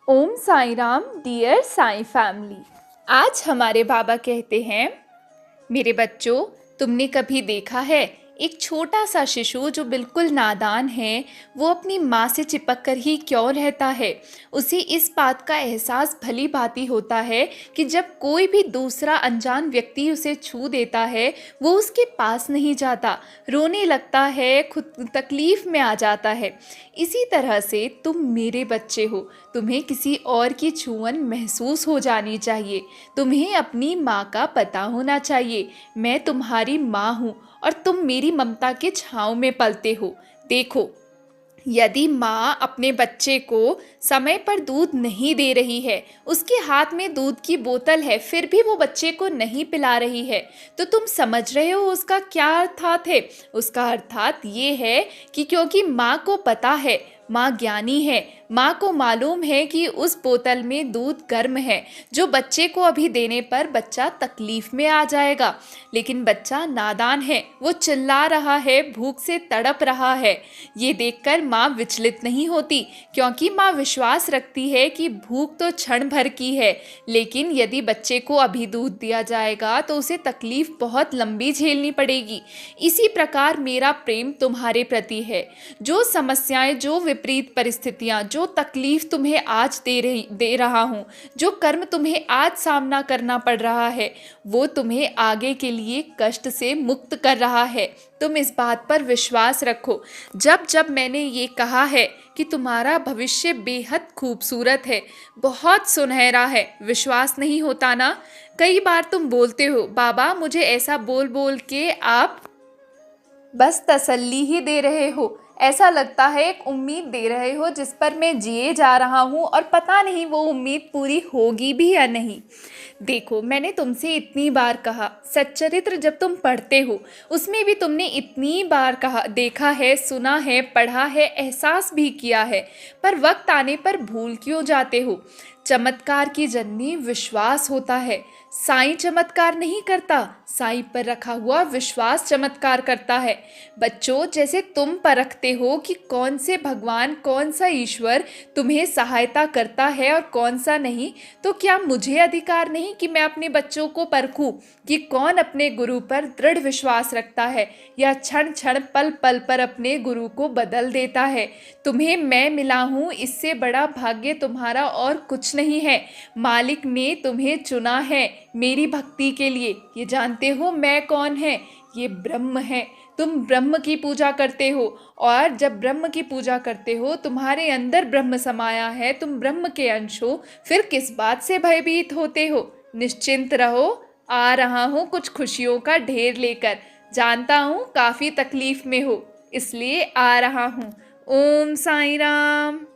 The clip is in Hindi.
ओम साई राम डियर साई फैमिली। आज हमारे बाबा कहते हैं, मेरे बच्चों, तुमने कभी देखा है एक छोटा सा शिशु जो बिल्कुल नादान है, वो अपनी माँ से चिपक कर ही क्यों रहता है? उसे इस बात का एहसास भली भांति होता है कि जब कोई भी दूसरा अनजान व्यक्ति उसे छू देता है, वो उसके पास नहीं जाता, रोने लगता है, खुद तकलीफ़ में आ जाता है। इसी तरह से तुम मेरे बच्चे हो, तुम्हें किसी और की छुअन महसूस हो जानी चाहिए। तुम्हें अपनी माँ का पता होना चाहिए। मैं तुम्हारी माँ हूँ और तुम मेरी ममता के छाँव में पलते हो। देखो, यदि माँ अपने बच्चे को समय पर दूध नहीं दे रही है, उसके हाथ में दूध की बोतल है, फिर भी वो बच्चे को नहीं पिला रही है, तो तुम समझ रहे हो उसका क्या अर्थात है? उसका अर्थात ये है कि क्योंकि माँ को पता है, माँ ज्ञानी है, माँ को मालूम है कि उस बोतल में दूध गर्म है, जो बच्चे को अभी देने पर बच्चा तकलीफ में आ जाएगा। लेकिन बच्चा नादान है, वो चिल्ला रहा है, भूख से तड़प रहा है। ये देखकर माँ विचलित नहीं होती, क्योंकि माँ विश्वास रखती है कि भूख तो क्षण भर की है, लेकिन यदि बच्चे को अभी दूध दिया जाएगा तो उसे तकलीफ बहुत लंबी झेलनी पड़ेगी। इसी प्रकार मेरा प्रेम तुम्हारे प्रति है। जो समस्याएं, जो विपरीत परिस्थितियां, जो तकलीफ तुम्हें आज दे रहा हूँ, जो कर्म तुम्हें आज सामना करना पड़ रहा है, वो तुम्हें आगे के लिए कष्ट से मुक्त कर रहा है। तुम इस बात पर विश्वास रखो। जब जब मैंने ये कहा है कि तुम्हारा भविष्य बेहद खूबसूरत है, बहुत सुनहरा है, विश्वास नहीं होता ना? कई बार तुम बोलते हो, बाबा मुझे ऐसा बोल बोल के आप बस तसल्ली ही दे रहे हो, ऐसा लगता है एक उम्मीद दे रहे हो जिस पर मैं जिए जा रहा हूँ और पता नहीं वो उम्मीद पूरी होगी भी या नहीं। देखो, मैंने तुमसे इतनी बार कहा, सच्चरित्र जब तुम पढ़ते हो उसमें भी तुमने इतनी बार कहा, देखा है, सुना है, पढ़ा है, एहसास भी किया है, पर वक्त आने पर भूल क्यों जाते हो? चमत्कार की जननी विश्वास होता है। साईं चमत्कार नहीं करता, साईं पर रखा हुआ विश्वास चमत्कार करता है। बच्चों, जैसे तुम परखते हो कि कौन से भगवान, कौन सा ईश्वर तुम्हें सहायता करता है और कौन सा नहीं, तो क्या मुझे अधिकार नहीं कि मैं अपने बच्चों को परखूं कि कौन अपने गुरु पर दृढ़ विश्वास रखता है या क्षण क्षण पल पल पर अपने गुरु को बदल देता है? तुम्हें मैं मिला हूँ, इससे बड़ा भाग्य तुम्हारा और कुछ नहीं है। मालिक ने तुम्हें चुना है मेरी भक्ति के लिए। ये जानते हो मैं कौन है? ये ब्रह्म है। तुम ब्रह्म की पूजा करते हो, और जब ब्रह्म की पूजा करते हो, तुम्हारे अंदर ब्रह्म समाया है, तुम ब्रह्म के अंश हो, फिर किस बात से भयभीत होते हो? निश्चिंत रहो, आ रहा हूँ कुछ खुशियों का ढेर लेकर। जानता हूँ काफ़ी तकलीफ में हो, इसलिए आ रहा हूँ। ओम साई राम।